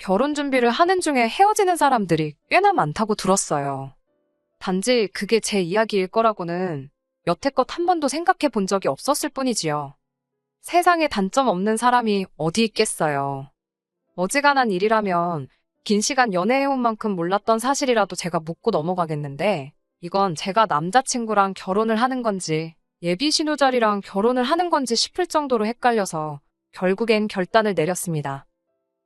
결혼 준비를 하는 중에 헤어지는 사람들이 꽤나 많다고 들었어요. 단지 그게 제 이야기일 거라고는 여태껏 한 번도 생각해 본 적이 없었을 뿐이지요. 세상에 단점 없는 사람이 어디 있겠어요. 어지간한 일이라면 긴 시간 연애해온 만큼 몰랐던 사실이라도 제가 묻고 넘어가겠는데, 이건 제가 남자친구랑 결혼을 하는 건지 예비 신우자리랑 결혼을 하는 건지 싶을 정도로 헷갈려서 결국엔 결단을 내렸습니다.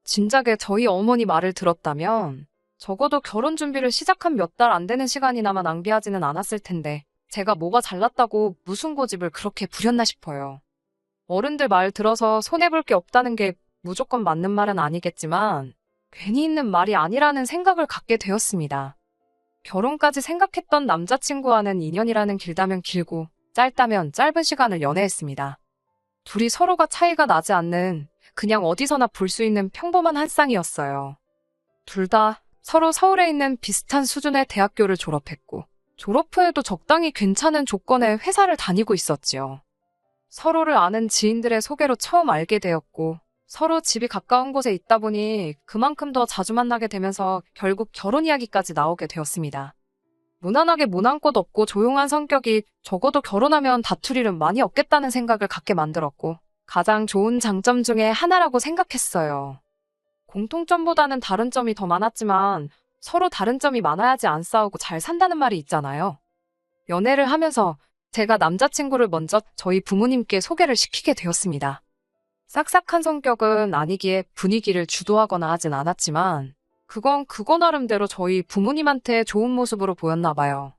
진작에 저희 어머니 말을 들었다면 적어도 결혼 준비를 시작한 몇 달 안 되는 시간이나마 낭비하지는 않았을 텐데, 제가 뭐가 잘났다고 무슨 고집을 그렇게 부렸나 싶어요. 어른들 말 들어서 손해볼 게 없다는 게 무조건 맞는 말은 아니겠지만 괜히 있는 말이 아니라는 생각을 갖게 되었습니다. 결혼까지 생각했던 남자친구와는 인연이라는 길다면 길고 짧다면 짧은 시간을 연애했습니다. 둘이 서로가 차이가 나지 않는 그냥 어디서나 볼 수 있는 평범한 한 쌍이었어요. 둘 다 서로 서울에 있는 비슷한 수준의 대학교를 졸업했고 졸업 후에도 적당히 괜찮은 조건의 회사를 다니고 있었지요. 서로를 아는 지인들의 소개로 처음 알게 되었고 서로 집이 가까운 곳에 있다 보니 그만큼 더 자주 만나게 되면서 결국 결혼 이야기까지 나오게 되었습니다. 무난하게 모난 곳 없고 조용한 성격이 적어도 결혼하면 다툴 일은 많이 없겠다는 생각을 갖게 만들었고 가장 좋은 장점 중에 하나라고 생각했어요. 공통점보다는 다른 점이 더 많았지만 서로 다른 점이 많아야지 안 싸우고 잘 산다는 말이 있잖아요. 연애를 하면서 제가 남자친구를 먼저 저희 부모님께 소개를 시키게 되었습니다. 싹싹한 성격은 아니기에 분위기를 주도하거나 하진 않았지만 그건 그거 나름대로 저희 부모님한테 좋은 모습으로 보였나 봐요.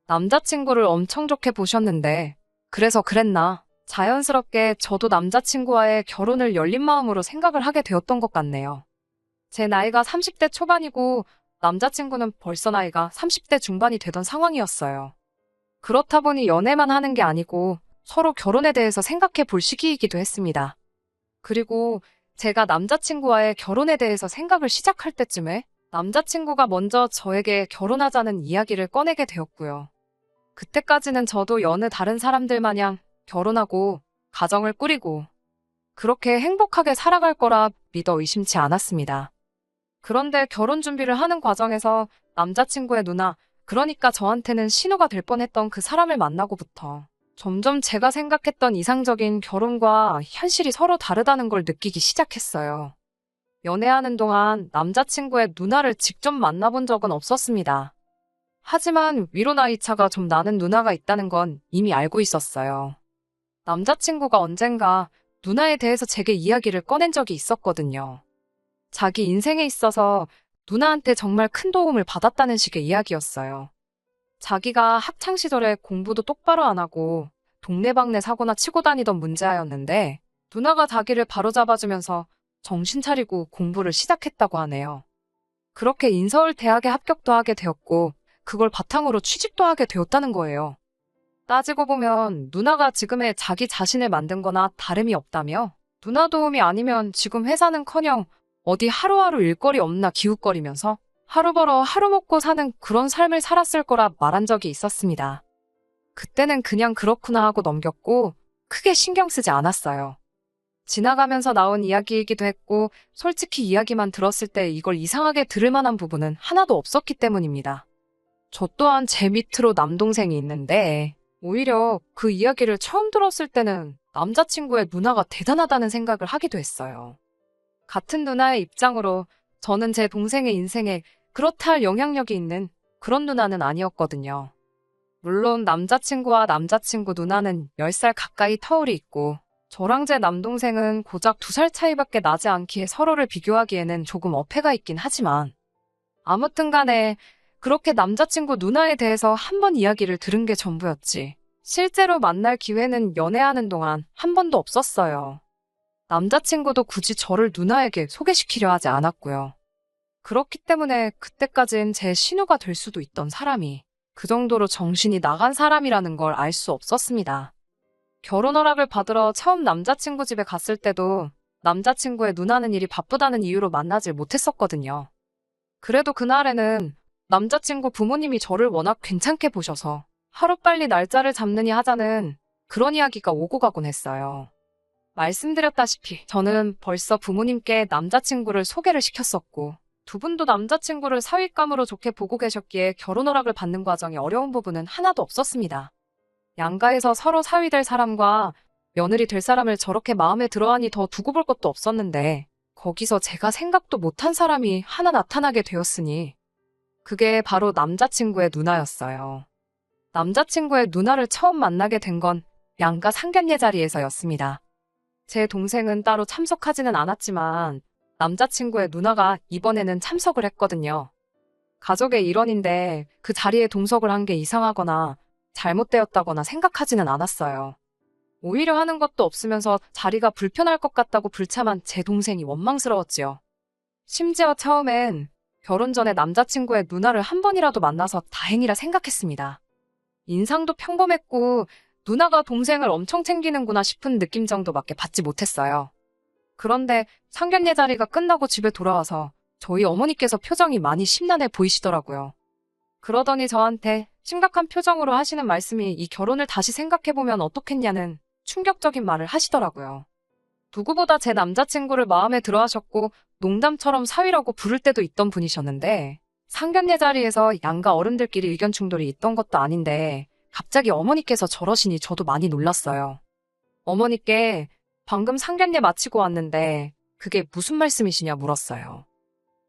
남자친구를 엄청 좋게 보셨는데 그래서 그랬나 자연스럽게 저도 남자친구와의 결혼을 열린 마음으로 생각을 하게 되었던 것 같네요. 제 나이가 30대 초반이고 남자친구는 벌써 나이가 30대 중반이 되던 상황이었어요. 그렇다 보니 연애만 하는 게 아니고 서로 결혼에 대해서 생각해 볼 시기이기도 했습니다. 그리고 제가 남자친구와의 결혼에 대해서 생각을 시작할 때쯤에 남자친구가 먼저 저에게 결혼하자는 이야기를 꺼내게 되었고요. 그때까지는 저도 여느 다른 사람들 마냥 결혼하고 가정을 꾸리고 그렇게 행복하게 살아갈 거라 믿어 의심치 않았습니다. 그런데 결혼 준비를 하는 과정에서 남자친구의 누나, 그러니까 저한테는 신호가 될 뻔했던 그 사람을 만나고부터 점점 제가 생각했던 이상적인 결혼과 현실이 서로 다르다는 걸 느끼기 시작했어요. 연애하는 동안 남자친구의 누나를 직접 만나본 적은 없었습니다. 하지만 위로 나이 차가 좀 나는 누나가 있다는 건 이미 알고 있었어요. 남자친구가 언젠가 누나에 대해서 제게 이야기를 꺼낸 적이 있었거든요. 자기 인생에 있어서 누나한테 정말 큰 도움을 받았다는 식의 이야기였어요. 자기가 학창시절에 공부도 똑바로 안 하고 동네방네 사고나 치고 다니던 문제아였는데 누나가 자기를 바로잡아주면서 정신 차리고 공부를 시작했다고 하네요. 그렇게 인서울 대학에 합격도 하게 되었고 그걸 바탕으로 취직도 하게 되었다는 거예요. 따지고 보면 누나가 지금의 자기 자신을 만든 거나 다름이 없다며 누나 도움이 아니면 지금 회사는커녕 어디 하루하루 일거리 없나 기웃거리면서 하루 벌어 하루 먹고 사는 그런 삶을 살았을 거라 말한 적이 있었습니다. 그때는 그냥 그렇구나 하고 넘겼고 크게 신경 쓰지 않았어요. 지나가면서 나온 이야기이기도 했고 솔직히 이야기만 들었을 때 이걸 이상하게 들을 만한 부분은 하나도 없었기 때문입니다. 저 또한 제 밑으로 남동생이 있는데 오히려 그 이야기를 처음 들었을 때는 남자친구의 누나가 대단하다는 생각을 하기도 했어요. 같은 누나의 입장으로 저는 제 동생의 인생에 그렇다 할 영향력이 있는 그런 누나는 아니었거든요. 물론 남자친구와 남자친구 누나는 10살 가까이 터울이 있고 저랑 제 남동생은 고작 2살 차이밖에 나지 않기에 서로를 비교하기에는 조금 어폐가 있긴 하지만 아무튼 간에 그렇게 남자친구 누나에 대해서 한 번 이야기를 들은 게 전부였지. 실제로 만날 기회는 연애하는 동안 한 번도 없었어요. 남자친구도 굳이 저를 누나에게 소개시키려 하지 않았고요. 그렇기 때문에 그때까진 제 신우가 될 수도 있던 사람이 그 정도로 정신이 나간 사람이라는 걸 알 수 없었습니다. 결혼 허락을 받으러 처음 남자친구 집에 갔을 때도 남자친구의 누나는 일이 바쁘다는 이유로 만나질 못했었거든요. 그래도 그날에는 남자친구 부모님이 저를 워낙 괜찮게 보셔서 하루빨리 날짜를 잡느니 하자는 그런 이야기가 오고 가곤 했어요. 말씀드렸다시피 저는 벌써 부모님께 남자친구를 소개를 시켰었고 두 분도 남자친구를 사윗감으로 좋게 보고 계셨기에 결혼 허락을 받는 과정이 어려운 부분은 하나도 없었습니다. 양가에서 서로 사위될 사람과 며느리 될 사람을 저렇게 마음에 들어하니 더 두고 볼 것도 없었는데 거기서 제가 생각도 못한 사람이 하나 나타나게 되었으니 그게 바로 남자친구의 누나였어요. 남자친구의 누나를 처음 만나게 된 건 양가 상견례 자리에서였습니다. 제 동생은 따로 참석하지는 않았지만 남자친구의 누나가 이번에는 참석을 했거든요. 가족의 일원인데 그 자리에 동석을 한 게 이상하거나 잘못되었다거나 생각하지는 않았어요. 오히려 하는 것도 없으면서 자리가 불편할 것 같다고 불참한 제 동생이 원망스러웠지요. 심지어 처음엔 결혼 전에 남자친구의 누나를 한 번이라도 만나서 다행이라 생각했습니다. 인상도 평범했고 누나가 동생을 엄청 챙기는구나 싶은 느낌 정도밖에 받지 못했어요. 그런데 상견례 자리가 끝나고 집에 돌아와서 저희 어머니께서 표정이 많이 심란해 보이시더라고요. 그러더니 저한테 심각한 표정으로 하시는 말씀이 이 결혼을 다시 생각해보면 어떻겠냐는 충격적인 말을 하시더라고요. 누구보다 제 남자친구를 마음에 들어하셨고 농담처럼 사위라고 부를 때도 있던 분이셨는데 상견례 자리에서 양가 어른들끼리 의견 충돌이 있던 것도 아닌데 갑자기 어머니께서 저러시니 저도 많이 놀랐어요. 어머니께 방금 상견례 마치고 왔는데 그게 무슨 말씀이시냐 물었어요.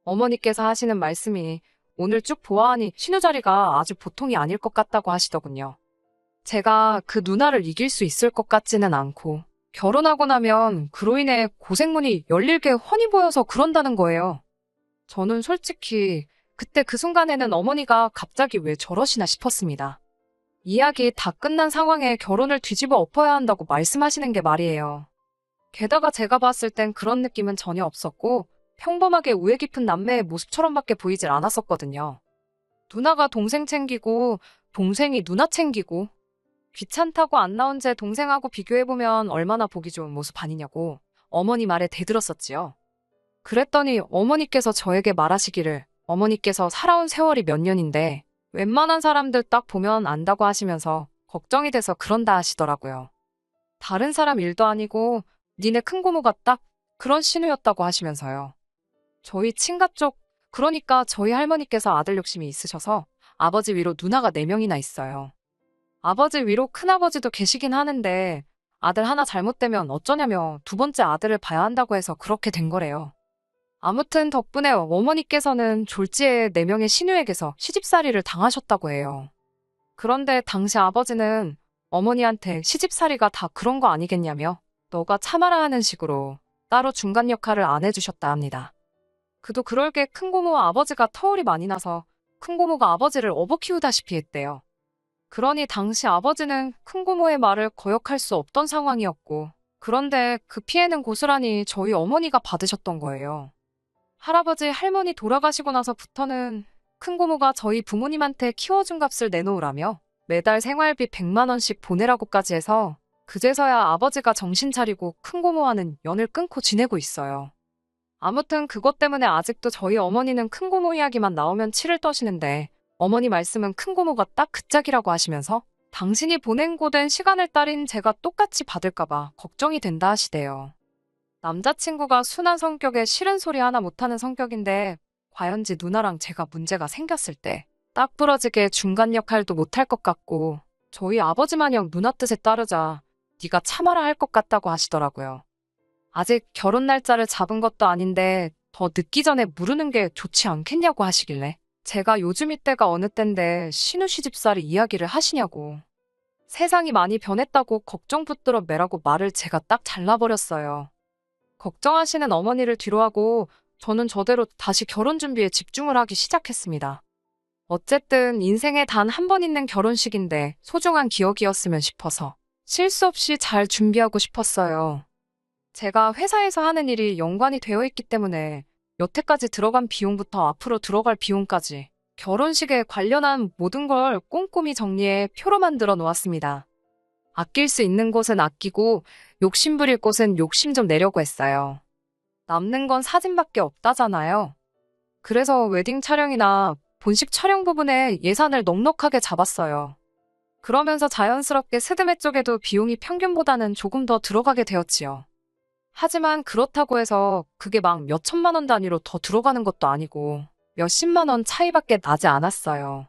어머니께서 하시는 말씀이 오늘 쭉 보아하니 신우자리가 아주 보통이 아닐 것 같다고 하시더군요. 제가 그 누나를 이길 수 있을 것 같지는 않고 결혼하고 나면 그로 인해 고생문이 열릴 게 훤히 보여서 그런다는 거예요. 저는 솔직히 그때 그 순간에는 어머니가 갑자기 왜 저러시나 싶었습니다. 이야기 다 끝난 상황에 결혼을 뒤집어 엎어야 한다고 말씀하시는 게 말이에요. 게다가 제가 봤을 땐 그런 느낌은 전혀 없었고 평범하게 우애 깊은 남매의 모습처럼밖에 보이질 않았었거든요. 누나가 동생 챙기고 동생이 누나 챙기고 귀찮다고 안 나온 제 동생하고 비교해보면 얼마나 보기 좋은 모습 아니냐고 어머니 말에 대들었었지요. 그랬더니 어머니께서 저에게 말하시기를 어머니께서 살아온 세월이 몇 년인데 웬만한 사람들 딱 보면 안다고 하시면서 걱정이 돼서 그런다 하시더라고요. 다른 사람 일도 아니고 니네 큰고모가 딱 그런 신우였다고 하시면서요. 저희 친가 쪽, 그러니까 저희 할머니께서 아들 욕심이 있으셔서 아버지 위로 누나가 4명이나 있어요. 아버지 위로 큰아버지도 계시긴 하는데 아들 하나 잘못되면 어쩌냐며 두 번째 아들을 봐야 한다고 해서 그렇게 된 거래요. 아무튼 덕분에 어머니께서는 졸지에 4명의 시누에게서 시집살이를 당하셨다고 해요. 그런데 당시 아버지는 어머니한테 시집살이가 다 그런 거 아니겠냐며 너가 참아라 하는 식으로 따로 중간 역할을 안 해주셨다 합니다. 그도 그럴 게 큰고모와 아버지가 터울이 많이 나서 큰고모가 아버지를 업어 키우다시피 했대요. 그러니 당시 아버지는 큰고모의 말을 거역할 수 없던 상황이었고 그런데 그 피해는 고스란히 저희 어머니가 받으셨던 거예요. 할아버지, 할머니 돌아가시고 나서부터는 큰고모가 저희 부모님한테 키워준 값을 내놓으라며 매달 생활비 100만 원씩 보내라고까지 해서 그제서야 아버지가 정신 차리고 큰고모와는 연을 끊고 지내고 있어요. 아무튼 그것 때문에 아직도 저희 어머니는 큰고모 이야기만 나오면 치를 떠시는데 어머니 말씀은 큰고모가 딱 그 짝이라고 하시면서 당신이 보낸 고된 시간을 딸인 제가 똑같이 받을까봐 걱정이 된다 하시대요. 남자친구가 순한 성격에 싫은 소리 하나 못하는 성격인데 과연지 누나랑 제가 문제가 생겼을 때 딱 부러지게 중간 역할도 못할 것 같고 저희 아버지 마냥 누나 뜻에 따르자 네가 참아라 할 것 같다고 하시더라고요. 아직 결혼 날짜를 잡은 것도 아닌데 더 늦기 전에 무르는 게 좋지 않겠냐고 하시길래 제가 요즘 이때가 어느 땐데 신우 시집살이 이야기를 하시냐고. 세상이 많이 변했다고 걱정 붙들어 매라고 말을 제가 딱 잘라버렸어요. 걱정하시는 어머니를 뒤로하고 저는 저대로 다시 결혼 준비에 집중을 하기 시작했습니다. 어쨌든 인생에 단 한 번 있는 결혼식인데 소중한 기억이었으면 싶어서 실수 없이 잘 준비하고 싶었어요. 제가 회사에서 하는 일이 연관이 되어 있기 때문에 여태까지 들어간 비용부터 앞으로 들어갈 비용까지 결혼식에 관련한 모든 걸 꼼꼼히 정리해 표로 만들어 놓았습니다. 아낄 수 있는 곳은 아끼고 욕심 부릴 곳은 욕심 좀 내려고 했어요. 남는 건 사진밖에 없다잖아요. 그래서 웨딩 촬영이나 본식 촬영 부분에 예산을 넉넉하게 잡았어요. 그러면서 자연스럽게 스드메 쪽에도 비용이 평균보다는 조금 더 들어가게 되었지요. 하지만 그렇다고 해서 그게 막 몇 천만 원 단위로 더 들어가는 것도 아니고 몇십만 원 차이밖에 나지 않았어요.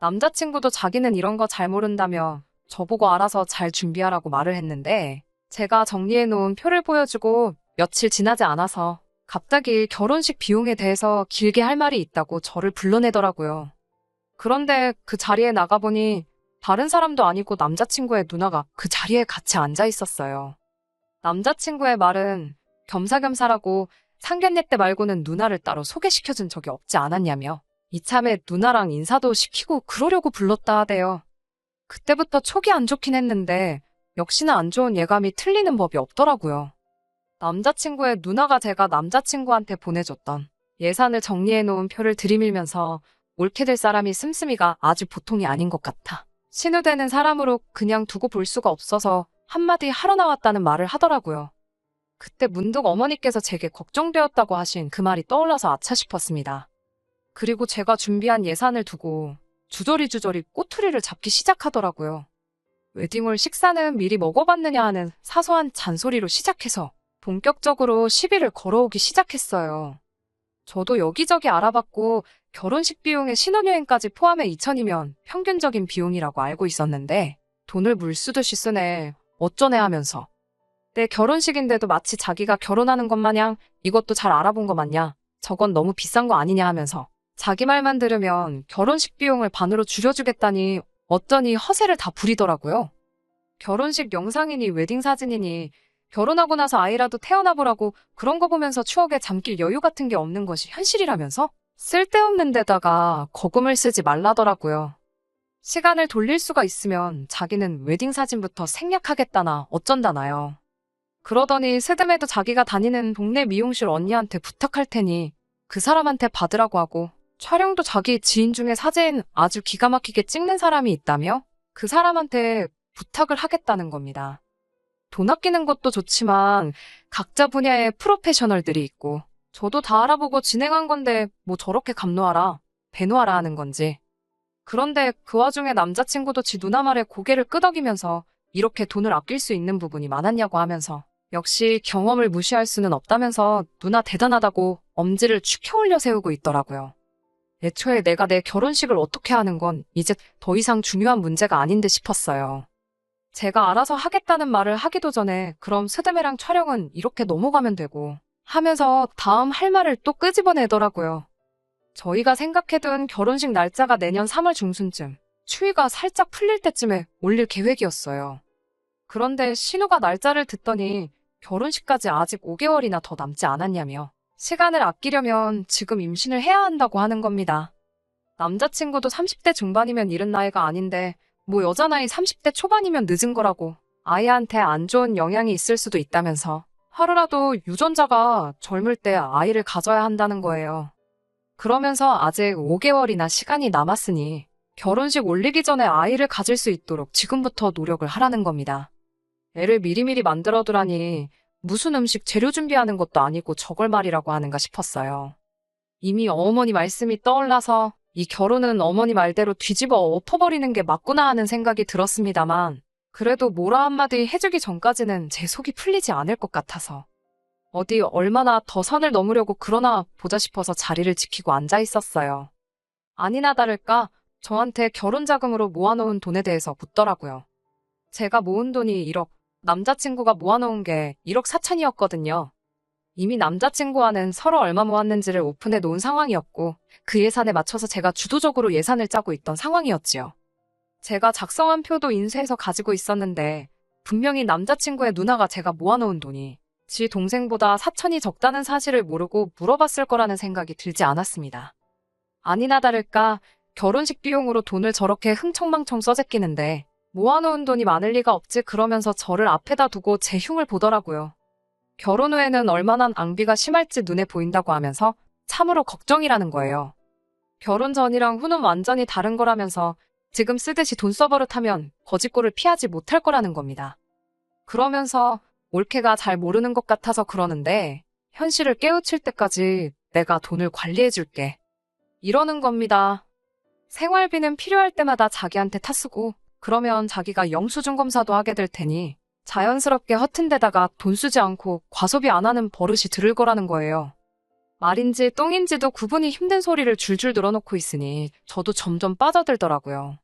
남자친구도 자기는 이런 거 잘 모른다며 저보고 알아서 잘 준비하라고 말을 했는데 제가 정리해놓은 표를 보여주고 며칠 지나지 않아서 갑자기 결혼식 비용에 대해서 길게 할 말이 있다고 저를 불러내더라고요. 그런데 그 자리에 나가보니 다른 사람도 아니고 남자친구의 누나가 그 자리에 같이 앉아 있었어요. 남자친구의 말은 겸사겸사라고 상견례 때 말고는 누나를 따로 소개시켜준 적이 없지 않았냐며 이참에 누나랑 인사도 시키고 그러려고 불렀다 하대요. 그때부터 촉이 안 좋긴 했는데 역시나 안 좋은 예감이 틀리는 법이 없더라고요. 남자친구의 누나가 제가 남자친구한테 보내줬던 예산을 정리해놓은 표를 들이밀면서 옳게 될 사람이 씀씀이가 아주 보통이 아닌 것 같아. 신우되는 사람으로 그냥 두고 볼 수가 없어서 한마디 하러 나왔다는 말을 하더라고요. 그때 문득 어머니께서 제게 걱정되었다고 하신 그 말이 떠올라서 아차 싶었습니다. 그리고 제가 준비한 예산을 두고 주저리 꼬투리를 잡기 시작하더라고요. 웨딩홀 식사는 미리 먹어봤느냐 하는 사소한 잔소리로 시작해서 본격적으로 시비를 걸어오기 시작했어요. 저도 여기저기 알아봤고 결혼식 비용에 신혼여행까지 포함해 2천이면 평균적인 비용이라고 알고 있었는데 돈을 물쓰듯이 쓰네 어쩌네 하면서 내 결혼식인데도 마치 자기가 결혼하는 것 마냥 이것도 잘 알아본 것 맞냐 저건 너무 비싼 거 아니냐 하면서 자기 말만 들으면 결혼식 비용을 반으로 줄여주겠다니 어쩌니 허세를 다 부리더라고요. 결혼식 영상이니 웨딩 사진이니 결혼하고 나서 아이라도 태어나보라고 그런 거 보면서 추억에 잠길 여유 같은 게 없는 것이 현실이라면서 쓸데없는 데다가 거금을 쓰지 말라더라고요. 시간을 돌릴 수가 있으면 자기는 웨딩 사진부터 생략하겠다나 어쩐다나요. 그러더니 스드메도 자기가 다니는 동네 미용실 언니한테 부탁할 테니 그 사람한테 받으라고 하고 촬영도 자기 지인 중에 사진 아주 기가 막히게 찍는 사람이 있다며 그 사람한테 부탁을 하겠다는 겁니다. 돈 아끼는 것도 좋지만 각자 분야에 프로페셔널들이 있고 저도 다 알아보고 진행한 건데 뭐 저렇게 감노하라, 배노하라 하는 건지. 그런데 그 와중에 남자친구도 지 누나 말에 고개를 끄덕이면서 이렇게 돈을 아낄 수 있는 부분이 많았냐고 하면서 역시 경험을 무시할 수는 없다면서 누나 대단하다고 엄지를 축혀 올려 세우고 있더라고요. 애초에 내가 내 결혼식을 어떻게 하는 건 이제 더 이상 중요한 문제가 아닌 듯 싶었어요. 제가 알아서 하겠다는 말을 하기도 전에 그럼 스드메랑 촬영은 이렇게 넘어가면 되고 하면서 다음 할 말을 또 끄집어내더라고요. 저희가 생각해둔 결혼식 날짜가 내년 3월 중순쯤 추위가 살짝 풀릴 때쯤에 올릴 계획이었어요. 그런데 신우가 날짜를 듣더니 결혼식까지 아직 5개월이나 더 남지 않았냐며 시간을 아끼려면 지금 임신을 해야 한다고 하는 겁니다. 남자친구도 30대 중반이면 이른 나이가 아닌데 뭐 여자 나이 30대 초반이면 늦은 거라고 아이한테 안 좋은 영향이 있을 수도 있다면서 하루라도 유전자가 젊을 때 아이를 가져야 한다는 거예요. 그러면서 아직 5개월이나 시간이 남았으니 결혼식 올리기 전에 아이를 가질 수 있도록 지금부터 노력을 하라는 겁니다. 애를 미리미리 만들어두라니 무슨 음식 재료 준비하는 것도 아니고 저걸 말이라고 하는가 싶었어요. 이미 어머니 말씀이 떠올라서 이 결혼은 어머니 말대로 뒤집어 엎어버리는 게 맞구나 하는 생각이 들었습니다만 그래도 뭐라 한마디 해주기 전까지는 제 속이 풀리지 않을 것 같아서 어디 얼마나 더 선을 넘으려고 그러나 보자 싶어서 자리를 지키고 앉아 있었어요. 아니나 다를까 저한테 결혼 자금으로 모아놓은 돈에 대해서 묻더라고요. 제가 모은 돈이 1억, 남자친구가 모아놓은 게 1억 4천이었거든요. 이미 남자친구와는 서로 얼마 모았는지를 오픈해 놓은 상황이었고 그 예산에 맞춰서 제가 주도적으로 예산을 짜고 있던 상황이었지요. 제가 작성한 표도 인쇄해서 가지고 있었는데 분명히 남자친구의 누나가 제가 모아놓은 돈이 지 동생보다 4천이 적다는 사실을 모르고 물어봤을 거라는 생각이 들지 않았습니다. 아니나 다를까 결혼식 비용으로 돈을 저렇게 흥청망청 써제끼는데 모아놓은 돈이 많을 리가 없지 그러면서 저를 앞에다 두고 제 흉을 보더라고요. 결혼 후에는 얼마나 낭비가 심할지 눈에 보인다고 하면서 참으로 걱정이라는 거예요. 결혼 전이랑 후는 완전히 다른 거라면서 지금 쓰듯이 돈 써버릇하면 거짓골을 피하지 못할 거라는 겁니다. 그러면서 올케가 잘 모르는 것 같아서 그러는데 현실을 깨우칠 때까지 내가 돈을 관리해줄게. 이러는 겁니다. 생활비는 필요할 때마다 자기한테 타쓰고 그러면 자기가 영수증 검사도 하게 될 테니 자연스럽게 허튼 데다가 돈 쓰지 않고 과소비 안 하는 버릇이 들을 거라는 거예요. 말인지 똥인지도 구분이 힘든 소리를 줄줄 늘어놓고 있으니 저도 점점 빠져들더라고요.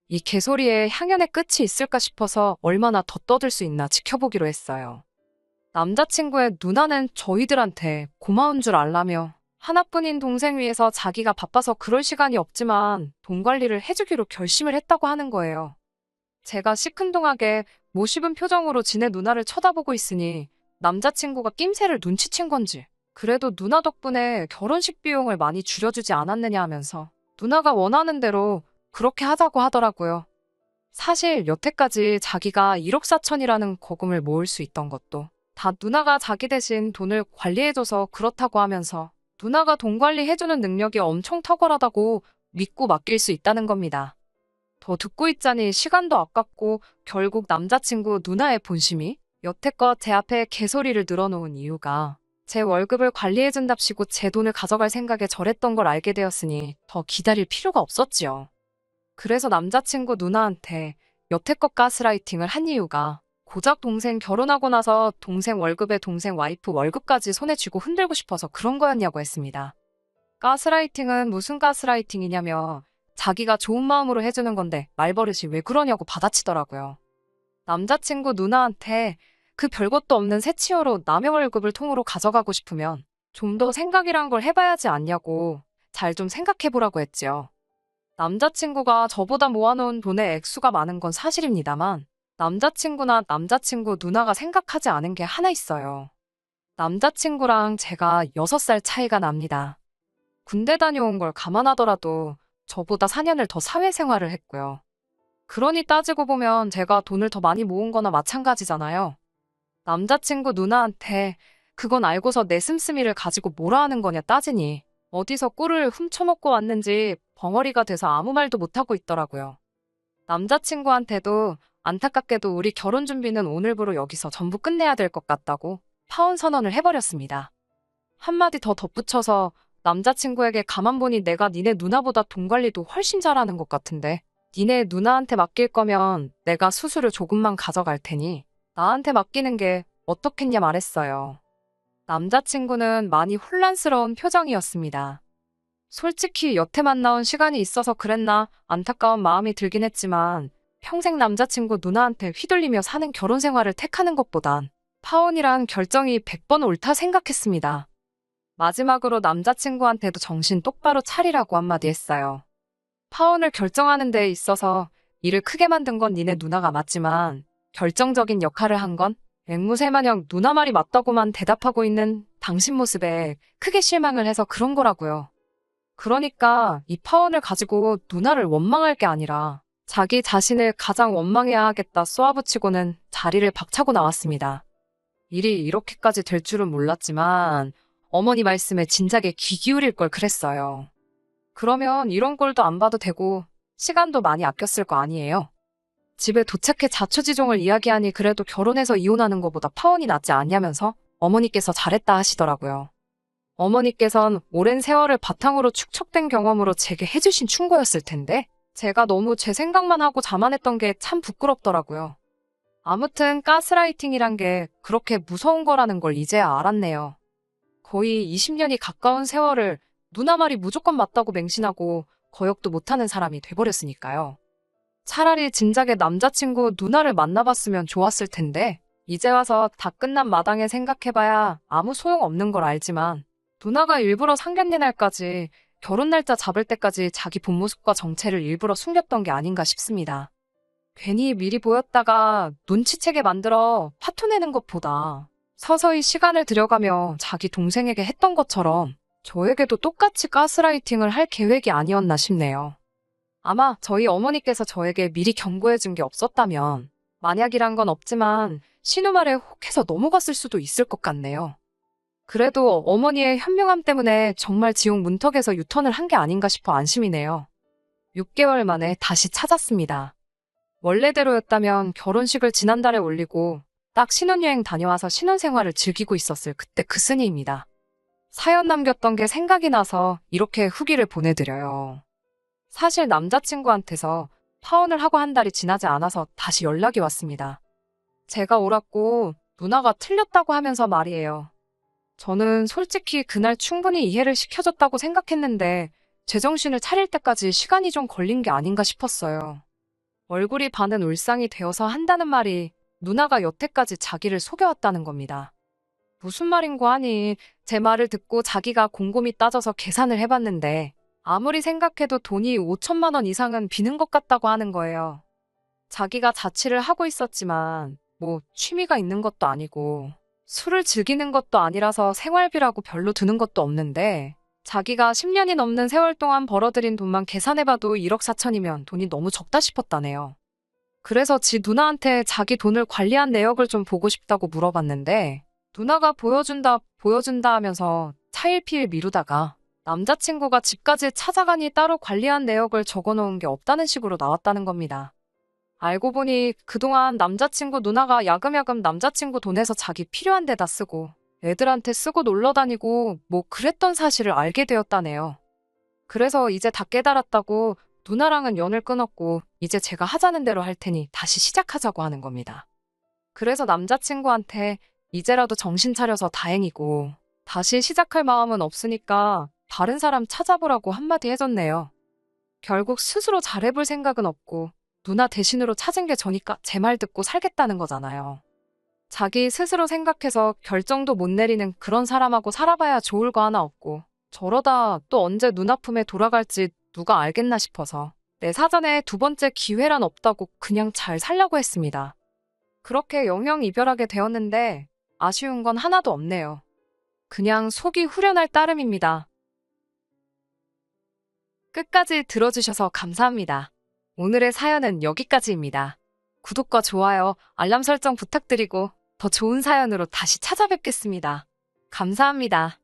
이 개소리에 향연의 끝이 있을까 싶어서 얼마나 더 떠들 수 있나 지켜보기로 했어요. 남자친구의 누나는 저희들한테 고마운 줄 알라며 하나뿐인 동생 위해서 자기가 바빠서 그럴 시간이 없지만 돈 관리를 해주기로 결심을 했다고 하는 거예요. 제가 시큰둥하게 모시분 표정으로 지네 누나를 쳐다보고 있으니 남자친구가 낌새를 눈치챈 건지 그래도 누나 덕분에 결혼식 비용을 많이 줄여주지 않았느냐 하면서 누나가 원하는 대로 그렇게 하자고 하더라고요. 사실 여태까지 자기가 1억 4천이라는 거금을 모을 수 있던 것도 다 누나가 자기 대신 돈을 관리해줘서 그렇다고 하면서 누나가 돈 관리해주는 능력이 엄청 탁월하다고 믿고 맡길 수 있다는 겁니다. 더 듣고 있자니 시간도 아깝고 결국 남자친구 누나의 본심이 여태껏 제 앞에 개소리를 늘어놓은 이유가 제 월급을 관리해준답시고 제 돈을 가져갈 생각에 저랬던 걸 알게 되었으니 더 기다릴 필요가 없었지요. 그래서 남자친구 누나한테 여태껏 가스라이팅을 한 이유가 고작 동생 결혼하고 나서 동생 월급에 동생 와이프 월급까지 손에 쥐고 흔들고 싶어서 그런 거였냐고 했습니다. 가스라이팅은 무슨 가스라이팅이냐며 자기가 좋은 마음으로 해주는 건데 말버릇이 왜 그러냐고 받아치더라고요. 남자친구 누나한테 그 별것도 없는 새치어로 남의 월급을 통으로 가져가고 싶으면 좀 더 생각이란 걸 해봐야지 않냐고 잘 좀 생각해보라고 했지요. 남자친구가 저보다 모아놓은 돈의 액수가 많은 건 사실입니다만 남자친구나 남자친구 누나가 생각하지 않은 게 하나 있어요. 남자친구랑 제가 6살 차이가 납니다. 군대 다녀온 걸 감안하더라도 저보다 4년을 더 사회생활을 했고요. 그러니 따지고 보면 제가 돈을 더 많이 모은 거나 마찬가지잖아요. 남자친구 누나한테 그건 알고서 내 씀씀이를 가지고 뭐라 하는 거냐 따지니 어디서 꿀을 훔쳐먹고 왔는지 벙어리가 돼서 아무 말도 못하고 있더라고요. 남자친구한테도 안타깝게도 우리 결혼 준비는 오늘부로 여기서 전부 끝내야 될 것 같다고 파혼 선언을 해버렸습니다. 한마디 더 덧붙여서 남자친구에게 가만 보니 내가 니네 누나보다 돈 관리도 훨씬 잘하는 것 같은데 니네 누나한테 맡길 거면 내가 수수료 조금만 가져갈 테니 나한테 맡기는 게 어떻겠냐 말했어요. 남자친구는 많이 혼란스러운 표정이었습니다. 솔직히 여태 만나온 시간이 있어서 그랬나 안타까운 마음이 들긴 했지만 평생 남자친구 누나한테 휘둘리며 사는 결혼 생활을 택하는 것보단 파혼이란 결정이 100번 옳다 생각했습니다. 마지막으로 남자친구한테도 정신 똑바로 차리라고 한마디 했어요. 파혼을 결정하는 데 있어서 일을 크게 만든 건 니네 누나가 맞지만 결정적인 역할을 한 건 앵무새마냥 누나 말이 맞다고만 대답하고 있는 당신 모습에 크게 실망을 해서 그런 거라고요. 그러니까 이 파혼을 가지고 누나를 원망할 게 아니라 자기 자신을 가장 원망해야 하겠다 쏘아붙이고는 자리를 박차고 나왔습니다. 일이 이렇게까지 될 줄은 몰랐지만 어머니 말씀에 진작에 귀 기울일 걸 그랬어요. 그러면 이런 꼴도 안 봐도 되고 시간도 많이 아꼈을 거 아니에요. 집에 도착해 자초지종을 이야기하니 그래도 결혼해서 이혼하는 것보다 파혼이 낫지 않냐면서 어머니께서 잘했다 하시더라고요. 어머니께선 오랜 세월을 바탕으로 축적된 경험으로 제게 해주신 충고였을 텐데 제가 너무 제 생각만 하고 자만했던 게 참 부끄럽더라고요. 아무튼 가스라이팅이란 게 그렇게 무서운 거라는 걸 이제야 알았네요. 거의 20년이 가까운 세월을 누나 말이 무조건 맞다고 맹신하고 거역도 못하는 사람이 돼버렸으니까요. 차라리 진작에 남자친구 누나를 만나봤으면 좋았을 텐데 이제 와서 다 끝난 마당에 생각해봐야 아무 소용없는 걸 알지만 누나가 일부러 상견례 날까지 결혼 날짜 잡을 때까지 자기 본 모습과 정체를 일부러 숨겼던 게 아닌가 싶습니다. 괜히 미리 보였다가 눈치채게 만들어 파토내는 것보다 서서히 시간을 들여가며 자기 동생에게 했던 것처럼 저에게도 똑같이 가스라이팅을 할 계획이 아니었나 싶네요. 아마 저희 어머니께서 저에게 미리 경고해준 게 없었다면 만약이란 건 없지만 신우말에 혹해서 넘어갔을 수도 있을 것 같네요. 그래도 어머니의 현명함 때문에 정말 지옥 문턱에서 유턴을 한 게 아닌가 싶어 안심이네요. 6개월 만에 다시 찾았습니다. 원래대로였다면 결혼식을 지난달에 올리고 딱 신혼여행 다녀와서 신혼생활을 즐기고 있었을 그때 그 스니입니다. 사연 남겼던 게 생각이 나서 이렇게 후기를 보내드려요. 사실 남자친구한테서 파혼을 하고 한 달이 지나지 않아서 다시 연락이 왔습니다. 제가 옳았고 누나가 틀렸다고 하면서 말이에요. 저는 솔직히 그날 충분히 이해를 시켜줬다고 생각했는데 제정신을 차릴 때까지 시간이 좀 걸린 게 아닌가 싶었어요. 얼굴이 반은 울상이 되어서 한다는 말이 누나가 여태까지 자기를 속여왔다는 겁니다. 무슨 말인고 하니 제 말을 듣고 자기가 곰곰이 따져서 계산을 해봤는데 아무리 생각해도 돈이 5천만 원 이상은 비는 것 같다고 하는 거예요. 자기가 자취를 하고 있었지만 뭐 취미가 있는 것도 아니고 술을 즐기는 것도 아니라서 생활비라고 별로 드는 것도 없는데 자기가 10년이 넘는 세월 동안 벌어들인 돈만 계산해봐도 1억 4천이면 돈이 너무 적다 싶었다네요. 그래서 지 누나한테 자기 돈을 관리한 내역을 좀 보고 싶다고 물어봤는데 누나가 보여준다 하면서 차일피일 미루다가 남자친구가 집까지 찾아가니 따로 관리한 내역을 적어놓은 게 없다는 식으로 나왔다는 겁니다. 알고 보니 그동안 남자친구 누나가 야금야금 남자친구 돈에서 자기 필요한 데다 쓰고 애들한테 쓰고 놀러 다니고 뭐 그랬던 사실을 알게 되었다네요. 그래서 이제 다 깨달았다고 누나랑은 연을 끊었고 이제 제가 하자는 대로 할 테니 다시 시작하자고 하는 겁니다. 그래서 남자친구한테 이제라도 정신 차려서 다행이고 다시 시작할 마음은 없으니까 다른 사람 찾아보라고 한마디 해줬네요. 결국 스스로 잘해볼 생각은 없고 누나 대신으로 찾은 게 저니까 제 말 듣고 살겠다는 거잖아요. 자기 스스로 생각해서 결정도 못 내리는 그런 사람하고 살아봐야 좋을 거 하나 없고 저러다 또 언제 누나 품에 돌아갈지 누가 알겠나 싶어서 내 사전에 두 번째 기회란 없다고 그냥 잘 살려고 했습니다. 그렇게 영영 이별하게 되었는데 아쉬운 건 하나도 없네요. 그냥 속이 후련할 따름입니다. 끝까지 들어주셔서 감사합니다. 오늘의 사연은 여기까지입니다. 구독과 좋아요, 알람 설정 부탁드리고 더 좋은 사연으로 다시 찾아뵙겠습니다. 감사합니다.